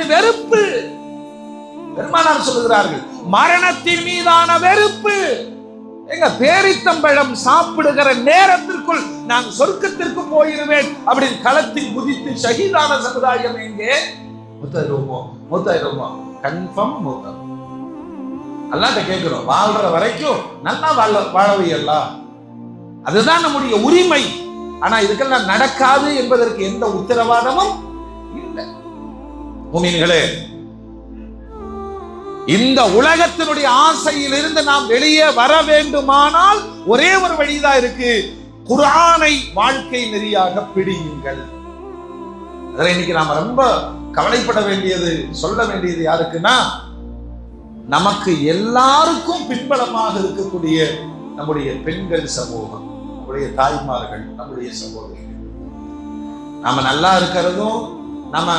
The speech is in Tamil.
மீது வெறுப்பு. பெருமானார் சொல்லுகிறார்கள், மரணத்தின் மீதான வெறுப்பு. எங்க பேரித்தம்பழம் சாப்பிடுகிற நேரத்திற்குள் நான் சொர்க்கத்திற்கு போயிருவேன் அப்படின்னு களத்தில் குதித்து ஷஹீதான சமுதாயம் எங்கே? மூத்தாயிரமோ கன்ஃபார்ம் மூத்தம். அல்லாஹ்ட்ட கேட்கிறோம், வாழ்ற வரைக்கும் நல்லா வாழவையெல்லாம், அதுதான் நம்முடைய உரிமை. ஆனா இதுக்கெல்லாம் நடக்காது என்பதற்கு எந்த உத்தரவாதமும் இல்லை. முஃமின்களே, இந்த உலகத்தினுடைய ஆசையில் இருந்து நாம் வெளியே வர வேண்டுமானால் ஒரே ஒரு வழிதான் இருக்கு, குர்ஆனை வாழ்க்கை நெறியாக பிடியுங்கள். அதில் இன்னைக்கு நாம ரொம்ப கவலைப்பட வேண்டியது, சொல்ல வேண்டியது யாருக்குன்னா, நமக்கு எல்லாருக்கும் பின்பலமாக இருக்கக்கூடிய நம்முடைய பெண்கள் சமூகம், நம்முடைய தாய்மார்கள், நம்முடைய சகோதரிகள். நாம நல்லா இருக்கிறதும், நம்ம